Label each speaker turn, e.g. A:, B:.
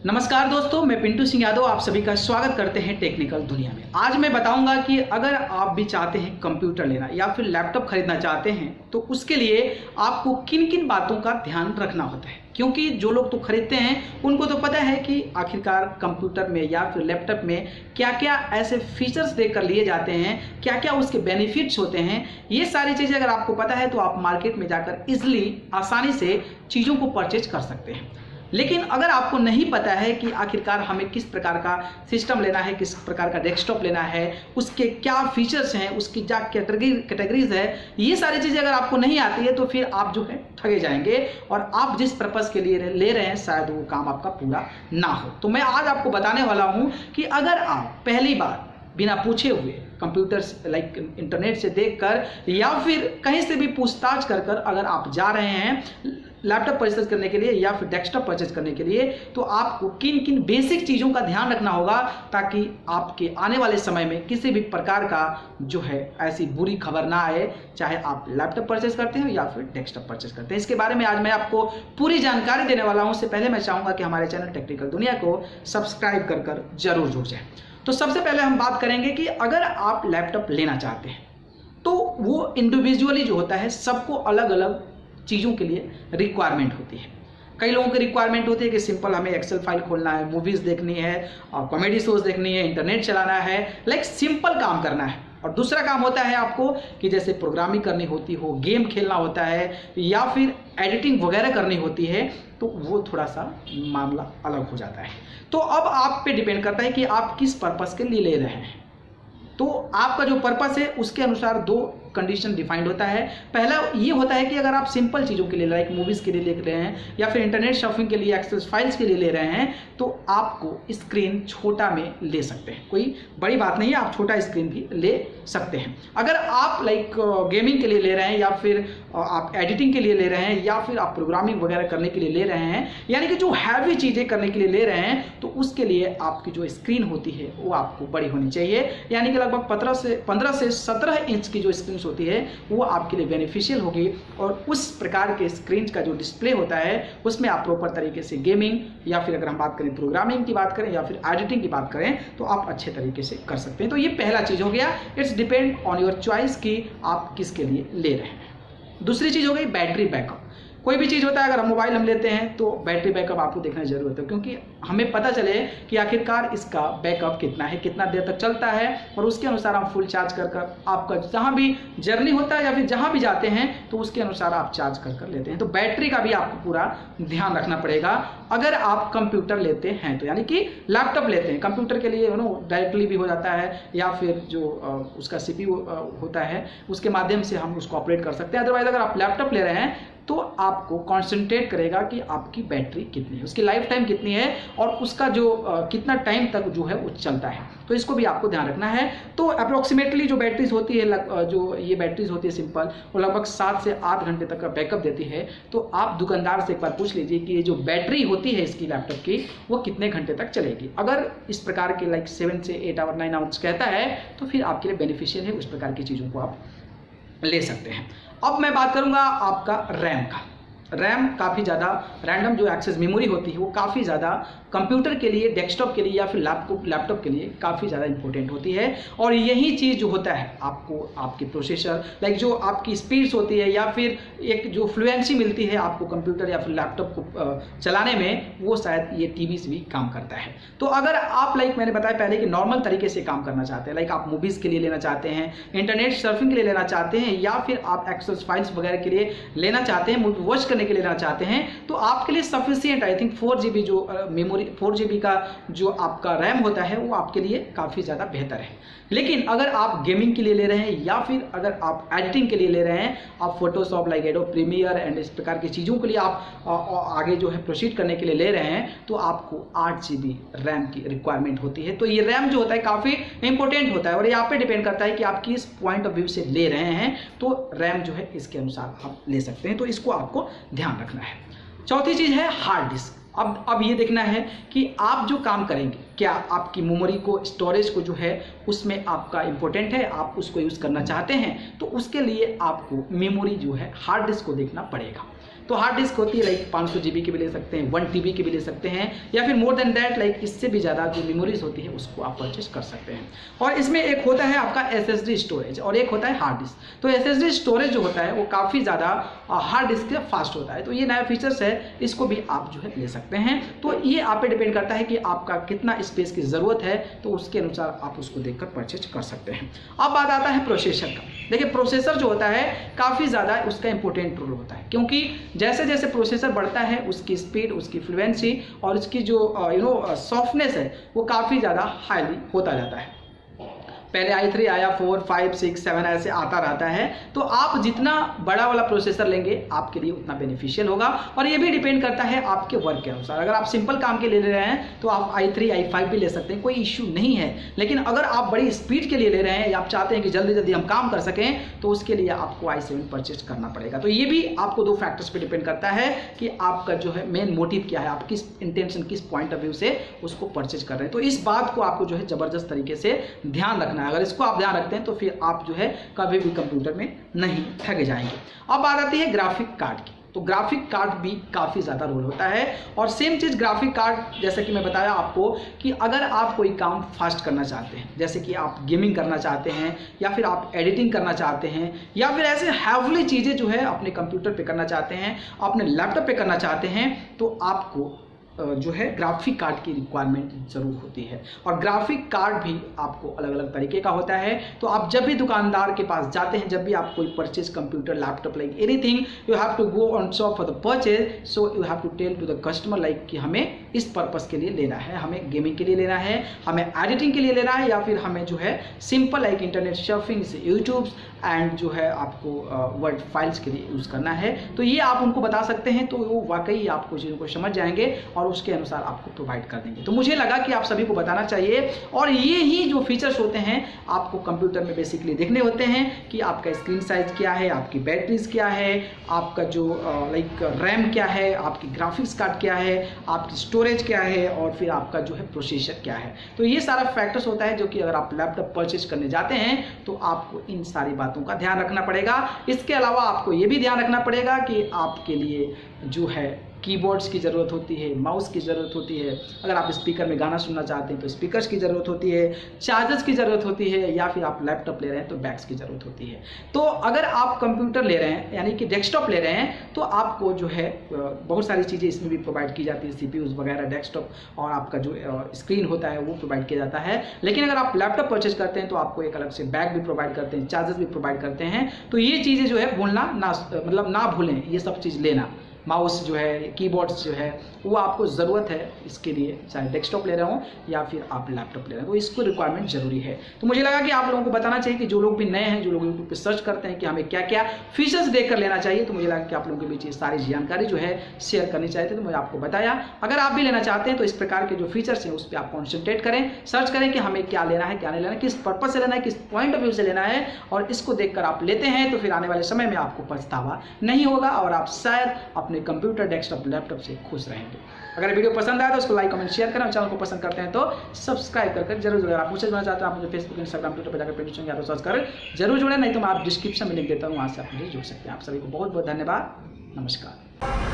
A: नमस्कार दोस्तों, मैं पिंटू सिंह यादव आप सभी का स्वागत करते हैं टेक्निकल दुनिया में। आज मैं बताऊंगा कि अगर आप भी चाहते हैं कंप्यूटर लेना या फिर लैपटॉप खरीदना चाहते हैं तो उसके लिए आपको किन किन बातों का ध्यान रखना होता है। क्योंकि जो लोग तो खरीदते हैं उनको तो पता है कि आखिरकार कंप्यूटर में या फिर लैपटॉप में क्या क्या ऐसे फीचर्स देकर लिए जाते हैं, क्या क्या उसके बेनिफिट्स होते हैं। ये सारी चीज़ें अगर आपको पता है तो आप मार्केट में जाकर इजीली आसानी से चीज़ों को परचेज कर सकते हैं। लेकिन अगर आपको नहीं पता है कि आखिरकार हमें किस प्रकार का सिस्टम लेना है, किस प्रकार का डेस्कटॉप लेना है, उसके क्या फीचर्स हैं, उसकी क्या कैटेगरीज है, ये सारी चीज़ें अगर आपको नहीं आती है तो फिर आप जो है ठगे जाएंगे और आप जिस पर्पज़ के लिए ले रहे हैं शायद वो काम आपका पूरा ना हो। तो मैं आज आपको बताने वाला हूँ कि अगर आप पहली बार बिना पूछे हुए कंप्यूटर लाइक इंटरनेट से देखकर या फिर कहीं से भी पूछताछ कर अगर आप जा रहे हैं लैपटॉप परचेज करने के लिए या फिर डेस्कटॉप परचेज करने के लिए, तो आपको किन किन बेसिक चीज़ों का ध्यान रखना होगा ताकि आपके आने वाले समय में किसी भी प्रकार का जो है ऐसी बुरी खबर ना आए, चाहे आप लैपटॉप परचेज करते हो या फिर डेस्कटॉप परचेज करते हैं। इसके बारे में आज मैं आपको पूरी जानकारी देने वाला हूँ। उससे पहले मैं चाहूँगा कि हमारे चैनल टेक्निकल दुनिया को सब्सक्राइब कर जरूर जुड़ जाए। तो सबसे पहले हम बात करेंगे कि अगर आप लैपटॉप लेना चाहते हैं तो वो इंडिविजुअली जो होता है सबको अलग अलग चीज़ों के लिए रिक्वायरमेंट होती है। कई लोगों की रिक्वायरमेंट होती है कि सिंपल हमें एक्सेल फाइल खोलना है, मूवीज़ देखनी है और कॉमेडी शोज देखनी है, इंटरनेट चलाना है, लाइक सिंपल काम करना है। और दूसरा काम होता है आपको कि जैसे प्रोग्रामिंग करनी होती हो, गेम खेलना होता है या फिर एडिटिंग वगैरह करनी होती है, तो वो थोड़ा सा मामला अलग हो जाता है। तो अब आप पे डिपेंड करता है कि आप किस पर्पस के लिए ले रहे हैं। तो आपका जो पर्पस है उसके अनुसार दो कंडीशन डिफाइंड होता है। पहला ये होता है कि अगर आप सिंपल चीज़ों के लिए लाइक मूवीज़ के लिए ले रहे हैं या फिर इंटरनेट शॉपिंग के लिए एक्सेस फाइल्स के लिए ले रहे हैं तो आपको स्क्रीन छोटा में ले सकते हैं। कोई बड़ी बात नहीं है, आप छोटा स्क्रीन भी ले सकते हैं। अगर आप लाइक गेमिंग के लिए ले रहे हैं या फिर आप एडिटिंग के लिए ले रहे हैं या फिर आप प्रोग्रामिंग वगैरह करने के लिए ले रहे हैं, यानी कि जो हैवी चीज़ें करने के लिए ले रहे हैं, तो उसके लिए आपकी जो स्क्रीन होती है वो आपको बड़ी होनी चाहिए। यानी कि लगभग 15 से 17 इंच की जो स्क्रीन होती है वो आपके लिए बेनिफिशियल होगी और उस प्रकार के स्क्रीन का जो डिस्प्ले होता है उसमें आप प्रॉपर तरीके से गेमिंग या फिर अगर हम बात करें प्रोग्रामिंग की बात करें या फिर एडिटिंग की बात करें तो आप अच्छे तरीके से कर सकते हैं। तो ये पहला चीज़ हो गया, it's depend on your choice कि आप किसके लिए ले रहे हैं। दूसरी चीज़ हो गई बैटरी बैकअप। कोई भी चीज़ होता है, अगर हम मोबाइल हम लेते हैं तो बैटरी बैकअप आपको देखना जरूर होता है, क्योंकि हमें पता चले कि आखिरकार इसका बैकअप कितना है, कितना देर तक चलता है, और उसके अनुसार हम फुल चार्ज कर आपका जहाँ भी जर्नी होता है या फिर जहाँ भी जाते हैं तो उसके अनुसार आप चार्ज कर लेते हैं। तो बैटरी का भी आपको पूरा ध्यान रखना पड़ेगा अगर आप कंप्यूटर लेते हैं तो, यानी कि लैपटॉप लेते हैं। कंप्यूटर के लिए डायरेक्टली भी हो जाता है या फिर जो उसका CPU होता है उसके माध्यम से हम उसको ऑपरेट कर सकते हैं। अदरवाइज अगर आप लैपटॉप ले रहे हैं तो आपको कॉन्सेंट्रेट करेगा कि आपकी बैटरी कितनी है, उसकी लाइफ टाइम कितनी है और उसका जो कितना टाइम तक जो है वो चलता है, तो इसको भी आपको ध्यान रखना है। तो अप्रोक्सीमेटली जो बैटरीज होती है, जो ये बैटरीज होती है सिंपल, वो लगभग 7 से 8 घंटे तक का बैकअप देती है। तो आप दुकानदार से एक बार पूछ लीजिए कि ये जो बैटरी होती है इसकी लैपटॉप की वो कितने घंटे तक चलेगी। अगर इस प्रकार के लाइक 7 से 8 आवर 9 आवर्स कहता है तो फिर आपके लिए बेनिफिशियल है, उस प्रकार की चीज़ों को आप ले सकते हैं। अब मैं बात करूंगा आपका रैम का। रैम काफ़ी ज़्यादा रैंडम जो एक्सेस मेमोरी होती है वो काफ़ी ज़्यादा कंप्यूटर के लिए, डेस्कटॉप के लिए या फिर लैपटॉप के लिए काफ़ी ज़्यादा इंपॉर्टेंट होती है। और यही चीज़ जो होता है आपको आपके प्रोसेसर लाइक जो आपकी स्पीड्स होती है या फिर एक जो फ्लुएंसी मिलती है आपको कंप्यूटर या फिर लैपटॉप को चलाने में, वो शायद ये टीवी से भी काम करता है। तो अगर आप लाइक मैंने बताया पहले कि नॉर्मल तरीके से काम करना चाहते हैं, लाइक आप मूवीज़ के लिए लेना चाहते हैं, इंटरनेट सर्फिंग के लिए लेना चाहते हैं या फिर आप एक्सेल फाइल्स वगैरह के लिए लेना चाहते हैं, मूवी वॉच करने के लिए लेना चाहते हैं, तो आपके लिए सफिशिएंट आई थिंक 4 GB जो मेमोरी 4 GB का जो आपका रैम होता है वो आपके लिए काफ़ी ज़्यादा बेहतर है। लेकिन अगर आप गेमिंग के लिए ले रहे हैं या फिर अगर आप एडिटिंग के लिए ले रहे हैं, आप Photoshop like Adobe Premiere and इस प्रकार की चीज़ों के लिए आप आगे जो है प्रोसीड करने के लिए ले रहे हैं, तो आपको 8 GB रैम की रिक्वायरमेंट होती है। तो ये रैम जो होता है काफ़ी इंपॉर्टेंट होता है और ये आप पे डिपेंड करता है कि आप किस पॉइंट ऑफ व्यू से ले रहे हैं, तो रैम जो है इसके अनुसार आप ले सकते हैं। तो इसको आपको ध्यान रखना है। चौथी चीज़ है हार्ड डिस्क। अब ये देखना है कि आप जो काम करेंगे क्या आपकी मेमोरी को, स्टोरेज को जो है उसमें आपका इंपॉर्टेंट है, आप उसको यूज़ करना चाहते हैं, तो उसके लिए आपको मेमोरी जो है हार्ड डिस्क को देखना पड़ेगा। तो हार्ड डिस्क होती है लाइक 500 GB की भी ले सकते हैं, 1 TB की भी ले सकते हैं, या फिर मोर देन दैट लाइक इससे भी ज़्यादा जो मेमोरीज होती है उसको आप परचेज कर सकते हैं। और इसमें एक होता है आपका SSD स्टोरेज और एक होता है हार्ड डिस्क। तो SSD स्टोरेज जो होता है वो काफ़ी ज़्यादा हार्ड डिस्क से फास्ट होता है, तो ये नया फीचर्स है, इसको भी आप जो है ले सकते हैं। तो ये आप पे डिपेंड करता है कि आपका कितना स्पेस की ज़रूरत है, तो उसके अनुसार आप उसको देखकर परचेज कर सकते हैं। अब बात आता है प्रोसेसर का। देखिए प्रोसेसर जो होता है काफ़ी ज़्यादा उसका इंपॉर्टेंट रोल होता है, क्योंकि जैसे जैसे प्रोसेसर बढ़ता है उसकी स्पीड, उसकी फ्लुएंसी और उसकी जो सॉफ्टनेस है वो काफ़ी ज़्यादा हाईली होता जाता है। पहले i3 आया, 4, 5, 6, 7 ऐसे आता रहता है। तो आप जितना बड़ा वाला प्रोसेसर लेंगे आपके लिए उतना बेनिफिशियल होगा, और ये भी डिपेंड करता है आपके वर्क के अनुसार। अगर आप सिंपल काम के लिए ले रहे हैं तो आप i3, i5 भी ले सकते हैं, कोई इश्यू नहीं है। लेकिन अगर आप बड़ी स्पीड के लिए ले रहे हैं या आप चाहते हैं कि जल्दी जल्दी हम काम कर सकें, तो उसके लिए आपको i7 परचेज करना पड़ेगा। तो ये भी आपको 2 फैक्टर्स पे डिपेंड करता है कि आपका जो है मेन मोटिव क्या है, आप किस इंटेंशन, किस पॉइंट ऑफ व्यू से उसको परचेज कर रहे हैं। तो इस बात को आपको जो है ज़बरदस्त तरीके से ध्यान रखना है। अगर इसको आप ध्यान रखते हैं तो फिर आप जो है कभी भी कंप्यूटर में नहीं ठग जाएंगे। अब बात आती है ग्राफिक कार्ड की। तो ग्राफिक कार्ड भी काफ़ी ज़्यादा रोल होता है, और सेम चीज़ ग्राफिक कार्ड जैसे कि मैं बताया आपको कि अगर आप कोई काम फास्ट करना चाहते हैं, जैसे कि आप गेमिंग करना चाहते हैं या फिर आप एडिटिंग करना चाहते हैं या फिर ऐसे हैवली चीज़ें जो है अपने कंप्यूटर पे करना चाहते हैं, अपने लैपटॉप पे करना चाहते हैं, तो आपको जो है ग्राफिक कार्ड की रिक्वायरमेंट ज़रूर होती है। और ग्राफिक कार्ड भी आपको अलग अलग तरीके का होता है। तो आप जब भी दुकानदार के पास जाते हैं, जब भी आप कोई purchase computer, laptop like anything, you have to go on shop for the purchase. So you have to tell to the customer like कि हमें इस पर्पज़ के लिए लेना है, हमें गेमिंग के लिए लेना है, हमें एडिटिंग के लिए लेना है, या फिर हमें जो है सिंपल लाइक इंटरनेट सर्फिंग से यूट्यूब एंड जो है आपको वर्ड फाइल्स के लिए यूज़ करना है। तो ये आप उनको बता सकते हैं, तो वो वाकई आपको चीज़ों को समझ जाएंगे और उसके अनुसार आपको प्रोवाइड कर देंगे। तो मुझे लगा कि आप सभी को बताना चाहिए, और ये ही जो फीचर्स होते हैं आपको कंप्यूटर में बेसिकली देखने होते हैं कि आपका स्क्रीन साइज क्या है, आपकी बैटरीज क्या है, आपका जो लाइक रैम क्या है, आपकी ग्राफिक्स कार्ड क्या है, आपकी स्टोरेज क्या है, और फिर आपका जो है प्रोसेसर क्या है। तो ये सारा फैक्टर्स होता है जो कि अगर आप लैपटॉप परचेज करने जाते हैं तो आपको इन सारी बातों का ध्यान रखना पड़ेगा। इसके अलावा आपको ये भी ध्यान रखना पड़ेगा कि आपके लिए जो है कीबोर्ड्स की ज़रूरत होती है, माउस की ज़रूरत होती है, अगर आप स्पीकर में गाना सुनना चाहते हैं तो स्पीकर्स की ज़रूरत होती है, चार्जर्स की ज़रूरत होती है, या फिर आप लैपटॉप ले रहे हैं तो बैग्स की ज़रूरत होती है। तो अगर आप कंप्यूटर ले रहे हैं यानी कि डेस्कटॉप ले रहे हैं तो आपको जो है बहुत सारी चीज़ें इसमें भी प्रोवाइड की जाती है, CPUs वगैरह, डेस्कटॉप, और आपका जो स्क्रीन होता है वो प्रोवाइड किया जाता है। लेकिन अगर आप लैपटॉप परचेज करते हैं तो आपको एक अलग से बैग भी प्रोवाइड करते हैं, चार्जर्स भी प्रोवाइड करते हैं। तो ये चीज़ें जो है भूलना ना भूलें, ये सब चीज़ लेना। माउस जो है, कीबोर्ड्स जो है, वो आपको ज़रूरत है इसके लिए, चाहे डेस्कटॉप ले रहे हो या फिर आप लैपटॉप ले रहे हो, तो इसको रिक्वायरमेंट ज़रूरी है। तो मुझे लगा कि आप लोगों को बताना चाहिए कि जो लोग भी नए हैं, जो लोग यूट्यूब पे सर्च करते हैं कि हमें क्या क्या फीचर्स देखकर लेना चाहिए, तो मुझे लगा कि आप लोगों के बीच ये सारी जानकारी जो है शेयर करनी चाहिए थी, तो मैंने आपको बताया। अगर आप भी लेना चाहते हैं तो इस प्रकार के जो फीचर्स हैं उस पर आप कॉन्सेंट्रेट करें, सर्च करें कि हमें क्या लेना है, क्या नहीं लेना है, किस पर्पज़ से लेना है, किस पॉइंट ऑफ व्यू से लेना है, और इसको देखकर आप लेते हैं तो फिर आने वाले समय में आपको पछतावा नहीं होगा और आप शायद अपने कंप्यूटर, डेस्कटॉप, लैपटॉप से खुश रहेंगे। अगर वीडियो पसंद आया तो उसको लाइक, कमेंट, शेयर करें, और चैनल को पसंद करते हैं तो सब्सक्राइब करके जरूर जुड़े। आप मुझसे जुड़ना चाहते हैं, आप मुझे फेसबुक, इंस्टाग्राम, ट्विटर पर जाकर पेंटिंग या तो सर्च करें, जरूर जुड़े, नहीं तो मैं आप डिस्क्रिप्शन में लिंक देता हूँ, वहाँ से आप मुझे जुड़ सकते हैं। आप सभी को बहुत बहुत धन्यवाद। नमस्कार।